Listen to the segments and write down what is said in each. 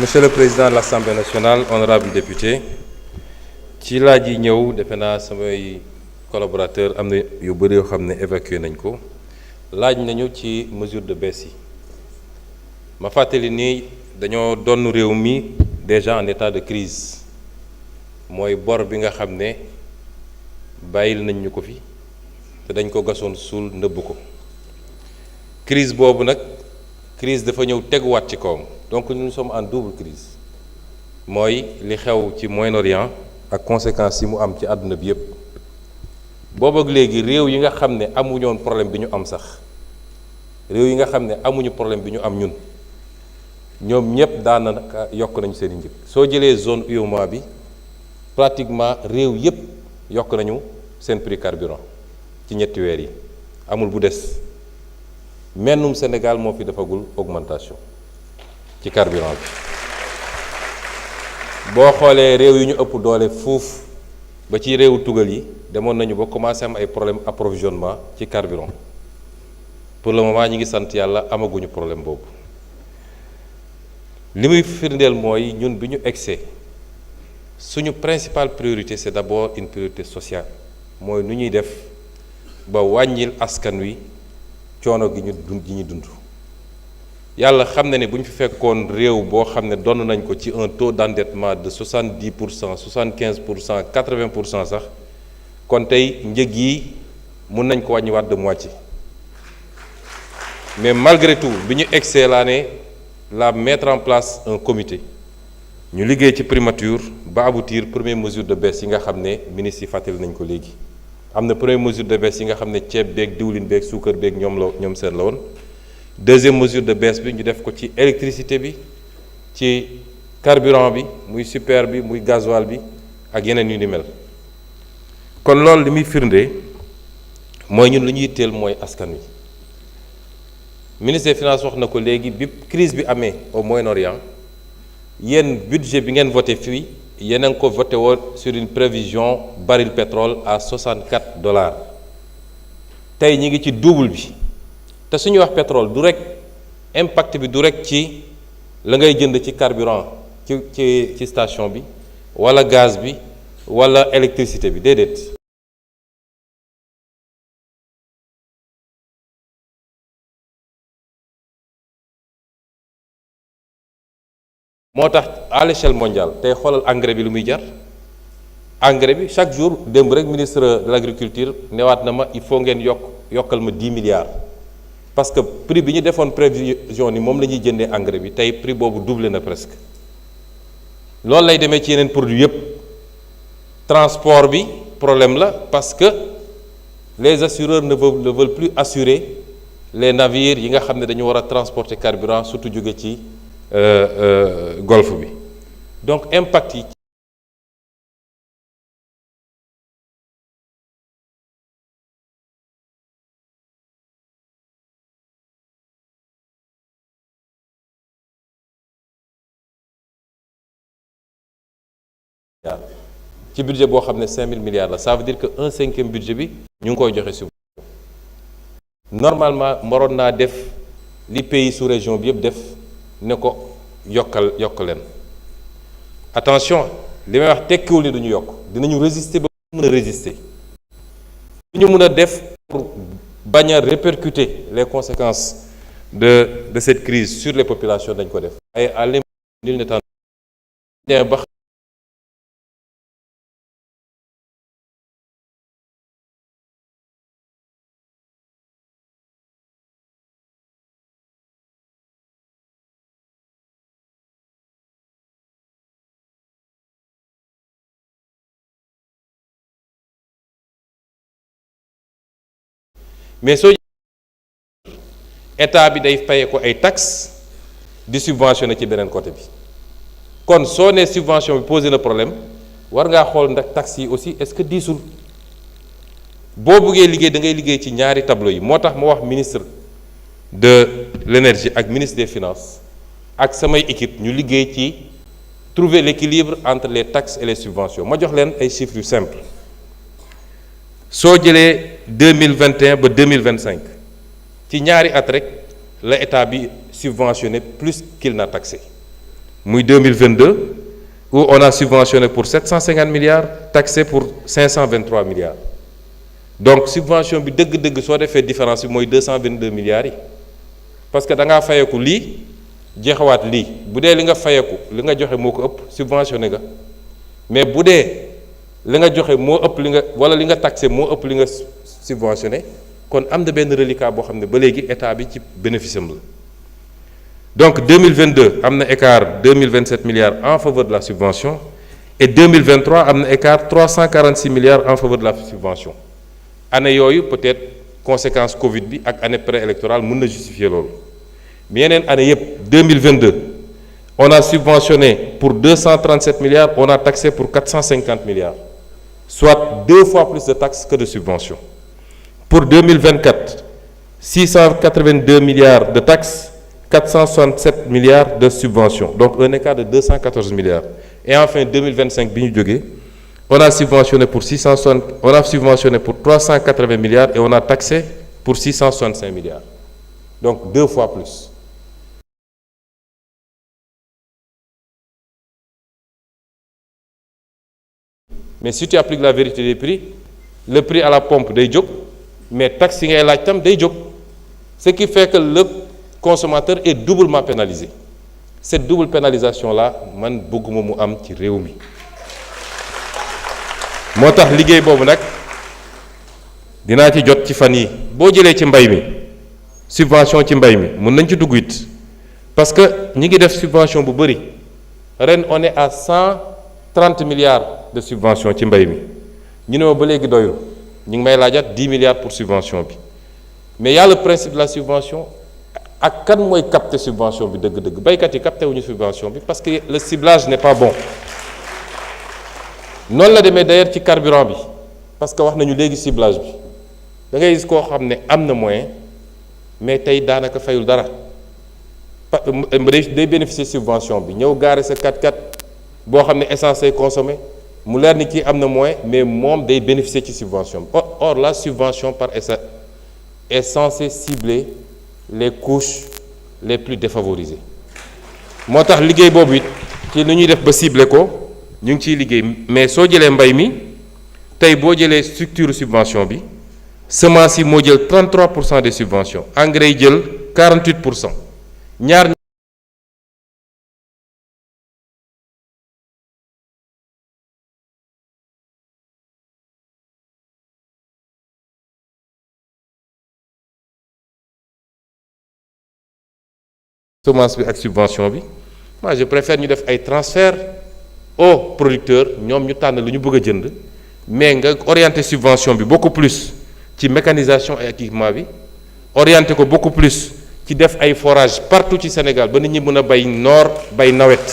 Monsieur le Président de l'Assemblée nationale, honorables députés, ci laaj yi ñëw defe naa samay collaborateur am na yu bëri yoo xam ne évacué nañ ko laaj nañu ci mesure de baisse yi ma fàttali ni dañoo donn réew mi déjà en état de crise mooy bor bi nga xam ne bàyyil nañ ñu ko fi te dañ ko gasoon suul nëbb ko crise boobu nag crise dafa ñëw teguwaat ci kawam donc nous sommes en double crise mooy li xew ci Moyen-Orient ak conséquences yi mu am ci àdduna bi yépp boobu ak léegi réew yi nga xam ne amuñu woon problème bi ñu am sax réew yi nga xam ne amuñu problème bi ñu am ñun ñoom ñëpp daanaka yokk nañu seen i njëg soo jëlee zone UEMOA bi pratiquement réew yépp yokk nañu seen prix carburant ci ñetti weer yi amul bu des mennum Sénégal moo fi defagul augmentation ci carburant bi boo xoolee réew yi ñu ëpp doole fuuf ba ci réewu tugal yi demoon nañu ba commencé am ay problème approvisionnement ci carburant pour le moment ñi ngi sant yàlla amaguñu problème boobu li muy firndeel mooy ñun bi ñu egsee suñu principale priorité c'est d'abord une priorité sociale mooy nu ñuy def ba wàññil askan wi coono gi ñu dund yàlla xam na ne bu ñu fi fekkoon réew boo xam ne donn nañ ko ci un taux d'endettement de 70%, 75%, 80% sax kon tey njëg yi mun nañ ko wàññiwaat de moitié mais malgré tout bi ñu egsee laa ne la mettre en place un comité ñu liggéey ci primature ba aboutir première mesure de baisse yi nga xam ne ministre yi fàttali nañ ko léegi am na première mesure de baisse yi nga xam ne ceeb beeg diwlin beeg suukar beeg ñoom seen la woon deuxième mesure de baisse bi ñu def ko ci électricité bi ci carburant bi muy super bi muy gasoil bi ak yeneen yu ni mel kon loolu li muy firnde mooy ñun lu ñuy teel mooy askan wi ministre des finances wax na ko léegi bi crise bi amee au Moyen-Orient yéen budget bi ngeen voté fii yéen a ngi ko voté woon sur une prévision baril pétrole à $64 tey ñi ngi ci double bi te suñuy wax pétrole du rek impact bi du rek ci la ngay jënd ci carburant ci station bi wala gaz bi wala électricité bi déedéet moo tax à l'échelle mondiale tey xoolal engrais bi lu muy jar engrais bi chaque jour démb rek ministre de l'agriculture newaat na ma il faut ngeen yokkal ma 10 milliards parce que prix bi ñu defoon prévision ni moom la ñuy jëndee engrais bi tey prix boobu doublé na presque loolu lay demee ci yeneen produits yépp transport bi problème la parce que les assureurs ne veulent plus assurer les navires yi nga xam ne dañu war a transporter carburant surtout jóge ci golfe bi donc impact yi ci budget boo xam ne 5000 milliards la ça veut dire que 1/5 budget bi ñu ngi koy joxe si normalement waroon naa def li pays sous région bi yëpp def ne ko yokk leen attention li may wax tekkiwul ni duñu yokk dinañu résister ba mën a résister li ñu mën a def pour bañ a répercuter les conséquences de cette crise sur les populations dañ ko def ay à nul n'étant ba mais soo état bi day faye ko ay taxes di subventionné ci beneen côté bi kon soo nee subvention bi posé na problème war ngaa xool ndax taxes yi aussi est-ce que diisul boo bëggee liggéey da ngay liggéey ci ñaari tableau yi moo tax ma wax ministre de l'énergie ak ministre des finances ak samay équipe ñu liggéey ci trouver l'équilibre entre les taxes et les subventions ma jox leen ay chiffres yu simples soo jëlee 2021 ba 2025 ci ñaari at rek la état bi subventionné plus qu'il n'a taxé muy 2022 où on a subventionné pour 750 milliards taxé pour 523 milliards donc subvention bi dëgg-dëgg soo defee différence bi mooy 222 milliards yi parce que da ngaa fayeku lii jeexawaat lii bu dee li nga fayeku li nga joxe moo ko ëpp subventionné nga mais bu dee li nga joxe moo ëpp li nga wala li nga taxé moo ëpp li nga subventionné kon am na benn reliquat boo xam ne ba léegi état bi ci bénéfice am la donc 2022 am na écart 2027 milliards en faveur de la subvention et 2023 am na écart 346 milliards en faveur de la subvention année yooyu peut-être conséquence Covid bi ak année préélectorale mën na justifier loolu mais yeneen année yëpp 2022 on a subventionné pour 237 milliards on a taxé pour 450 milliards soit 2 fois plus de taxes que de subventions pour 2024 682 milliards de taxes 467 milliards de subventions donc un écart de 214 milliards et enfin 2025 bi ñu jógee on a subventionné pour 380 milliards et on a taxé pour 665 milliards donc 2 fois plus. Mais si tu appliques la vérité des prix le prix à la pompe day jóg mais taxe yi ngay laaj tam day jóg ce qui fait que le consommateur est doublement pénalisé cette double pénalisation là man bëgguma mu am ci réew mi moo tax liggéey boobu nag dinaa ci jot ci fan yi boo jëlee ci mbay mi subvention ci mbay mi mun nañ ci dugg it parce que ñi ngi def subvention bu bëri ren on est à 130 milliards de subvention ci mbay mi ñu ne ma ba léegi doyul ñu ngi may laajaat 10 milliards pour subvention bi mais y a le principe de la subvention ak kan mooy capter subvention bi dëgg-dëgg baykat yi capter wuñu subvention bi parce que le ciblage n'est pas bon noonu la demee d'ailleurs ci carburant bi parce que wax nañu léegi ciblage bi da ngay gis koo xam ne am na moyen mais tey daanaka fayul dara day bénéficier subvention bi ñëw gaare sa 4x4 boo xam ne essence ay consommé mu leer ni kii am na moyen mais moom day bénéficier ci subvention bi or la subvention par essai est censée cibler les couches les plus défavorisées moo tax liggéey boobu it ci lu ñuy def ba cibler ko ñu ngi ciy liggéey mais soo jëlee mbay mi tey boo jëlee structure subvention bi semence yi moo jël 33% des subventions engrais yi jël 48% ñaar semence bi ak subvention bi moi je préfère ñu def ay transfert aux producteurs ñoom ñu tànn lu ñu bëgg a jënd mais nga orienter subvention bi beaucoup plus ci mécanisation et équipement bi orienter ko beaucoup plus ci def ay forage partout ci Sénégal ba nit ñi mën a bay noor bay nawet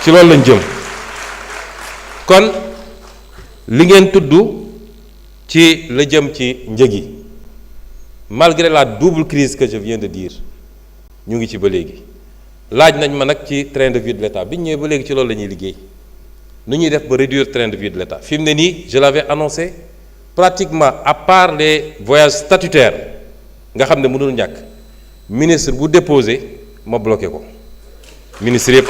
ci loolu lañ jëm kon li ngeen tudd ci la jëm ci njëg yi malgré la double crise que je viens de dire ñu ngi ci ba léegi laaj nañ ma nag ci train de vie de l'État bi ñu ñëwee ba léegi ci loolu la ñuy liggéey nu ñuy def ba réduire train de vie de l'État fi mu ne nii je l'avais annoncé pratiquement à part les voyages statutaires nga xam ne mënul ñàkk ministre bu déposé ma bloqué ko ministre yëpp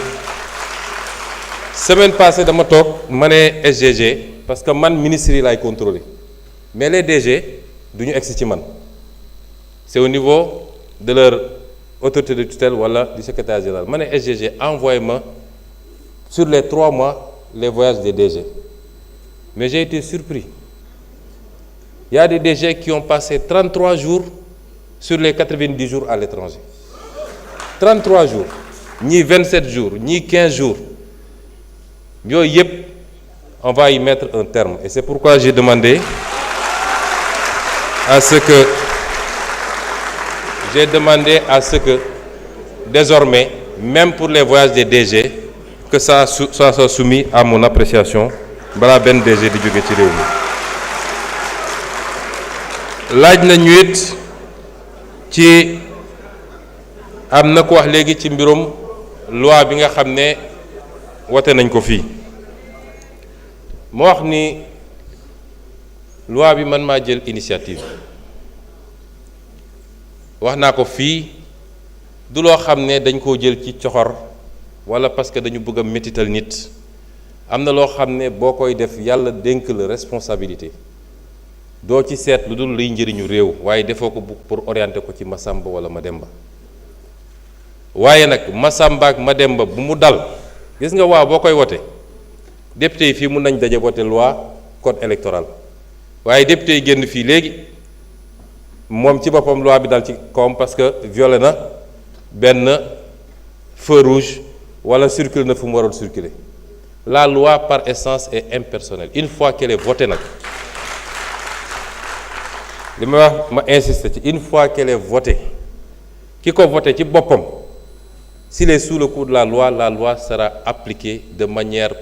semaine passée dama toog ma ne SGG parce que man ministre yi laay contrôler mais les DG du ñu egsi ci man c'est au niveau de leur autorité de tutelle wala du secrétaire général ma ne SGG envoyé-moi sur les 3 mois les voyages des DG mais j'ai été surpris il y a des DG qui ont passé 33 jours sur les 90 jours à l'étranger 33 jours ñii 27 jours ñii 15 jours yooyu yëpp on va y mettre un terme et c'est pourquoi j'ai demandé à ce que désormais même pour les voyages des DG que ça soit soumis à mon appréciation balaa benn DG di jóge ci réew mi laaj na ñu it ci am na ko wax léegi ci mbirum loi bi nga xam ne wote nañ ko fii mu wax ni loi bi man maa jël initiative wax naa ko fii du loo xam ne dañ koo jël ci coxor wala parce que dañu bëgg a métital nit am na loo xam ne boo koy def yàlla dénk la responsabilité doo ci seet lu dul luy njëriñu réew waaye defoo ko pour orienter ko ci Masamba wala Mademba waaye nag Masamba ak Mademba bu mu dal gis nga waaw boo koy wote député yi fii mun nañ daje voté loi code électoral waaye député yi génn fii léegi moom ci boppam loi bi dal ci kawam parce que violé na benn feu rouge wala circule na fu mu waroon circuler la loi par essence est impersonnelle une fois qu'elle est votée nag li may wax ma insister ci une fois qu'elle est votée ki ko voté ci boppam s'il est sous le coup de la loi sera appliquée de manière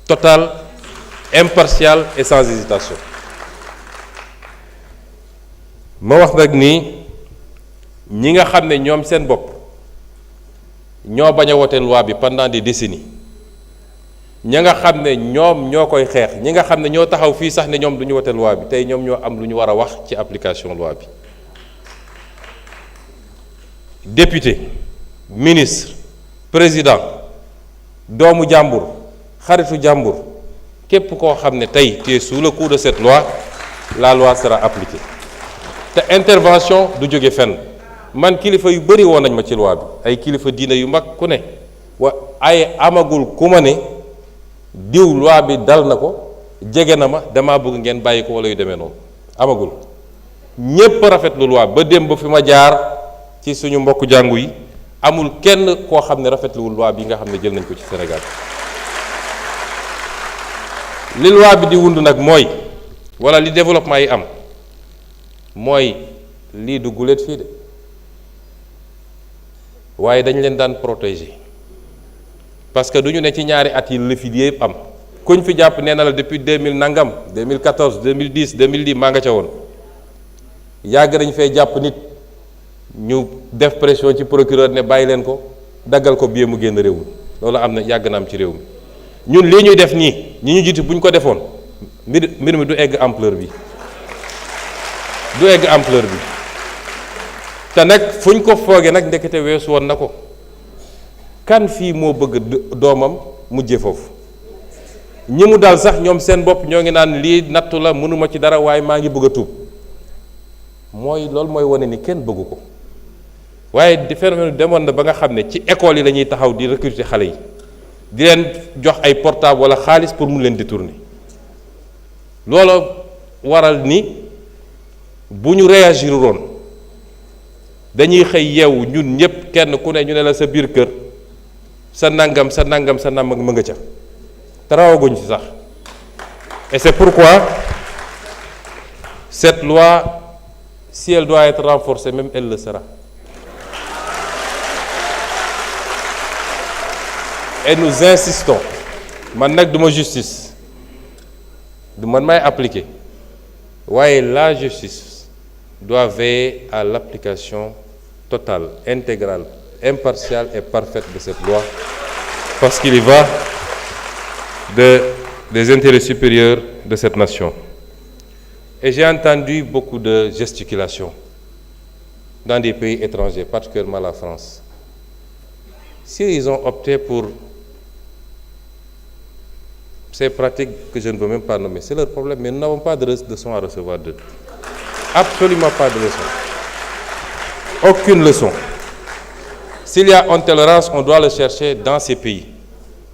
totale, impartiale et sans hésitation. ma wax nag ni ñi nga xam ne ñoom seen bopp ñoo bañ a wote loi bi pendant des décennies ña nga xam ne ñoom ñoo koy xeex ñi nga xam ne ñoo taxaw fii sax ne ñoom du ñu wote loi bi tey ñoom ñoo am lu ñu war a wax ci application loi bi député ministre président doomu jàmbur xaritu jàmbur képp koo xam ne tey tu es sous le coup de cette loi la loi sera appliquée te intervention du jóge fenn man kilifa yu bëri woon nañ ma ci loi bi ay kilifa diine yu mag ku ne ay amagul ku ma ne diw loi bi dal na ko jege na ma damaa bëgg ngeen bàyyi ko wala yu demee noonu amagul ñépp rafetlu loi ba démb ba fi ma jaar ci suñu mbokk jàngu yi amul kenn koo xam ne rafetluwul loi bi nga xam ne jël nañ ko ci Sénégal li loi bi di wund nag mooy wala li développement yi am mooy lii du guléet fii de waaye dañ leen daan protéger parce que du ñu ne ci ñaari at yi la fi yëpp am kuñ fi jàpp nee na la depuis 2000 nangam 2014 2010 2010 maa nga ca woon yàgg nañ fee jàpp nit ñu def pression ci procureur ne bàyyi leen ko daggal ko billet mu génn réew mi loolu am na yàgg na am ci réew mi ñun lii ñuy def nii ñi ñu jiitu bu ñu ko defoon mbir mi du egg ampleur bi du egg ampleur bi te nag fu ñu ko foogee nag ndekete weesu woon na ko kan fii moo bëgg doomam mujje foofu ñi mu dal sax ñoom seen bopp ñoo ngi naan lii nattu la mënuma ci dara waaye maa ngi bëgg a tuub mooy loolu mooy wane ni kenn bëggu ko waaye di phénomène demoon na ba nga xam ne ci école yi la ñuy taxaw di recruter xale yi di leen jox ay portable wala xaalis pour mu leen détourner loolu waral ni bu ñu réagir woon dañuy xëy yeewu ñun ñëpp kenn ku ne ñu ne la sa biir kër sa nangam ma nga ca te rawaguñ ci sax et c'est pourquoi cette loi si elle doit être renforcée même elle le sera et nous insistons man nag duma justice du man may appliquer waaye la justice doit veiller à l'application totale, intégrale, impartiale et parfaite de cette loi parce qu'il y va des intérêts supérieurs de cette nation. Et j'ai entendu beaucoup de gesticulations dans des pays étrangers, particulièrement la France. S'ils ont opté pour ces pratiques que je ne veux même pas nommer, c'est leur problème, mais nous n'avons pas de leçon à recevoir d'eux. Absolument pas de leçon. Aucune leçon. S'il y a intolérance, on doit le chercher dans ces pays.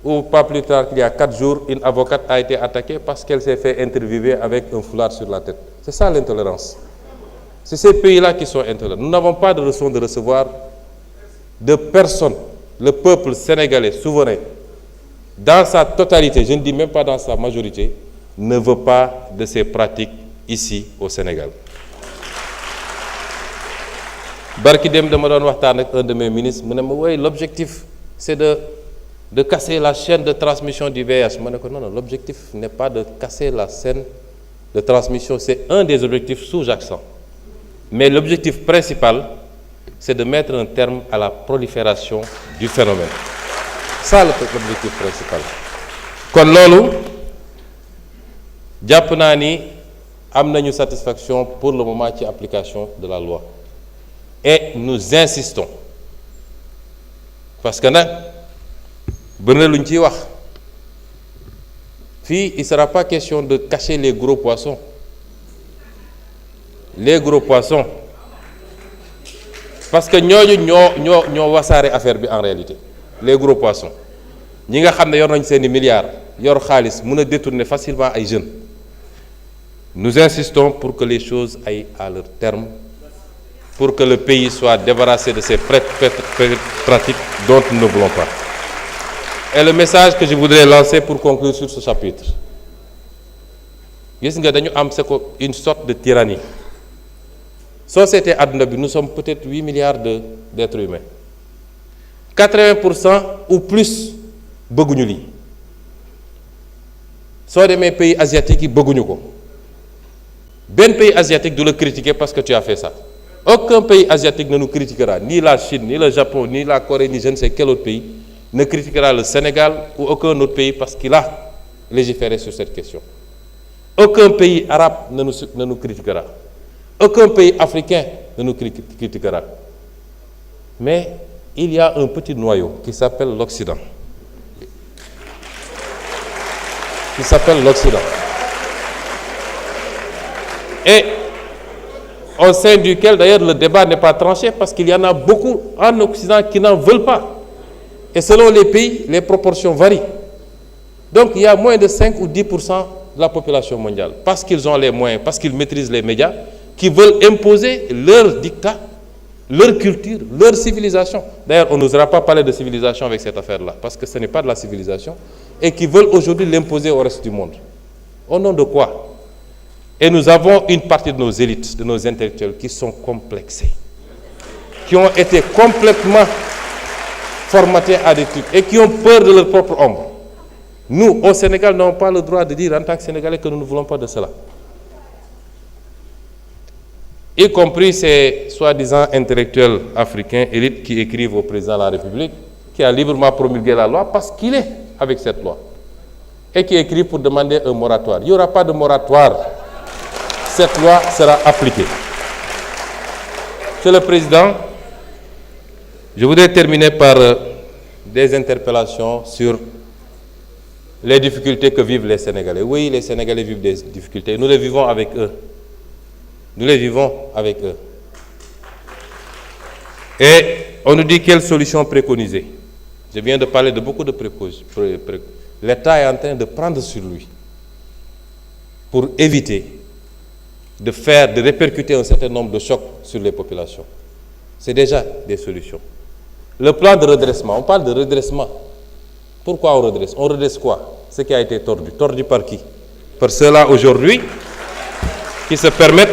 Ou pas plus tard qu'il y a 4 jours, une avocate a été attaquée parce qu'elle s'est fait interviewer avec un foulard sur la tête. C'est ça l'intolérance. C'est ces pays-là qui sont intolérants. Nous n'avons pas de leçon de recevoir de personne. Le peuple sénégalais souverain, dans sa totalité, je ne dis même pas dans sa majorité, ne veut pas de ces pratiques ici au Sénégal. Barki dem dama doon waxtaan ak un de mes ministres mu ne ma oui l'objectif c'est de casser la chaîne de transmission du VIH ma ne ko non l'objectif n'est pas de casser la chaîne de transmission, c'est un des objectifs sous-jacents, mais l'objectif principal c'est de mettre un terme à la prolifération du phénomène. Ça l'objectif principal. kon loolu jàpp naa ni am nañu satisfaction pour le moment ci application de la loi et nous insistons parce que nag bëri na lu ñu ciy wax fii il sera pas question de cacher les gros poissons parce que ñooñu ñoo wasaare affaire bi en réalité les gros poissons ñi nga xam ne yor nañ seeni milliards yor xaalis mën a détourner facilement ay jeunes nous insistons pour que les choses aillent à leur terme pour que le pays soit débarrassé de ces pratiques dont nous ne voulons pas. Et le message que je voudrais lancer pour conclure sur ce chapitre, gis nga dañu am une sorte de tyrannie. Société àdduna bi nous sommes peut-être 8 milliards d'êtres humains. 80% ou plus bëgguñu lii. Soo demee pays asiatiques yi bëgguñu ko. Benn pays asiatique du la critiquer parce que tu as fait ça. Aucun pays asiatique ne nous critiquera, ni la Chine, ni le Japon, ni la Corée, ni je ne sais quel autre pays ne critiquera le Sénégal ou aucun autre pays parce qu'il a légiféré sur cette question. Aucun pays arabe ne nous critiquera. Aucun pays africain ne nous critiquera. Mais il y a un petit noyau qui s'appelle l'Occident. Et au sein duquel, d'ailleurs, le débat n'est pas tranché parce qu'il y en a beaucoup en Occident qui n'en veulent pas. Et selon les pays, les proportions varient. Donc, il y a moins de 5 ou 10% de la population mondiale, parce qu'ils ont les moyens, parce qu'ils maîtrisent les médias, qui veulent imposer leur dictat, leur culture, leur civilisation. D'ailleurs, on n'osera pas parler de civilisation avec cette affaire-là, parce que ce n'est pas de la civilisation, et qui veulent aujourd'hui l'imposer au reste du monde. Au nom de quoi? Et nous avons une partie de nos élites, de nos intellectuels qui sont complexés, qui ont été complètement formatés à des trucs et qui ont peur de leur propre ombre. Nous, au Sénégal, n'avons pas le droit de dire en tant que Sénégalais que nous ne voulons pas de cela. Y compris ces soi-disant intellectuels africains, élites, qui écrivent au président de la République, qui a librement promulgué la loi parce qu'il est avec cette loi, et qui écrit pour demander un moratoire. Il n'y aura pas de moratoire. Cette loi sera appliquée. Monsieur le Président, je voudrais terminer par des interpellations sur les difficultés que vivent les Sénégalais. Oui, les Sénégalais vivent des difficultés. Nous les vivons avec eux. Et on nous dit quelle solution préconiser. Je viens de parler de beaucoup de précautions. L'État est en train de prendre sur lui pour éviter de répercuter un certain nombre de chocs sur les populations. C'est déjà des solutions. Le plan de redressement, on parle de redressement. Pourquoi on redresse? On redresse quoi? Ce qui a été tordu. Tordu par qui? Par ceux-là aujourd'hui qui se permettent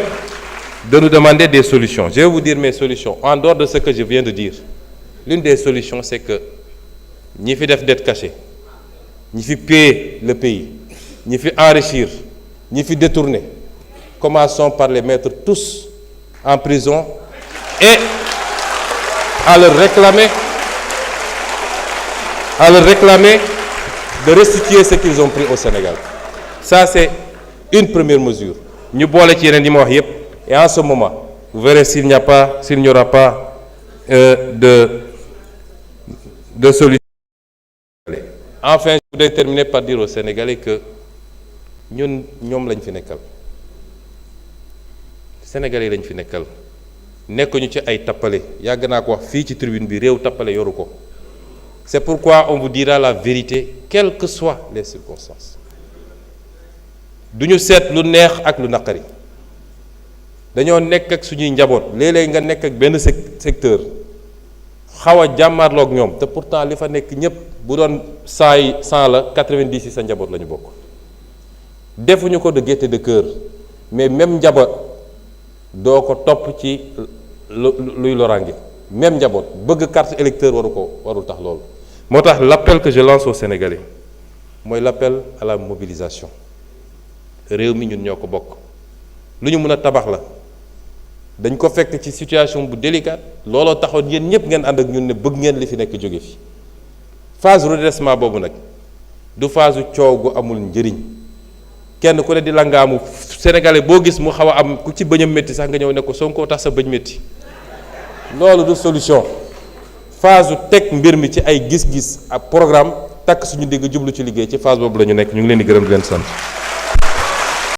de nous demander des solutions. Je vais vous dire mes solutions. En dehors de ce que je viens de dire, l'une des solutions, c'est que ñi fi def dette cachée, ñi fi piller le pays, ñi fi enrichir, ñi fi détourner, commençons par les mettre tous en prison et à leur réclamer de restituer ce qu'ils ont pris au Sénégal. Ça, c'est une première mesure. Ñu boole ci yeneen yi ma wax yépp. Et en ce moment, vous verrez s'il n'y aura pas de solution. Enfin, je voudrais terminer par dire aux Sénégalais que ñoom lañ fi nekkal. Sénégalais lañ fi nekkal. Nekkuñu ci ay tappale. Yàgg naa ko wax fii ci tribune bi réew tappale yoru ko. C'est pourquoi on vous dira la vérité, quelles que soient les circonstances. Duñu seet lu neex ak lu naqari. Dañoo nekk ak suñuy njaboot léeg-léeg nga nekk ak benn secteur xaw a jàmmaarloog ñoom te pourtant li fa nekk ñëpp bu doon 100 la 90 yi sa njaboot la ñu bokk. Defuñu ko de gaieté de cœur mais même njaboot doo ko topp ci luy loraange même njaboot bëgg carte électeur warul tax loolu. moo tax l'appel que je lance aux Sénégalais mooy l'appel à la mobilisation réew mi ñun ñoo ko bokk lu ñu mën a tabax la. dañ ko fekk ci situation bu délicate looloo taxoon yéen ñëpp ngeen ànd ak ñun ne bëgg ngeen li fi nekk jóge fi phase redressement boobu nag du phase coow gu amul njëriñ kenn ku ne di langaamu sénégalais boo gis mu xaw a am ku ci bëñam métti sax nga ñëw ne ko Sonko tax sa bëñ métti loolu du solution phase teg mbir mi ci ay gis-gis ak programme takk suñu digg jublu ci liggéey ci phase boobu la ñu nekk ñu ngi leen di gërëm di leen sant.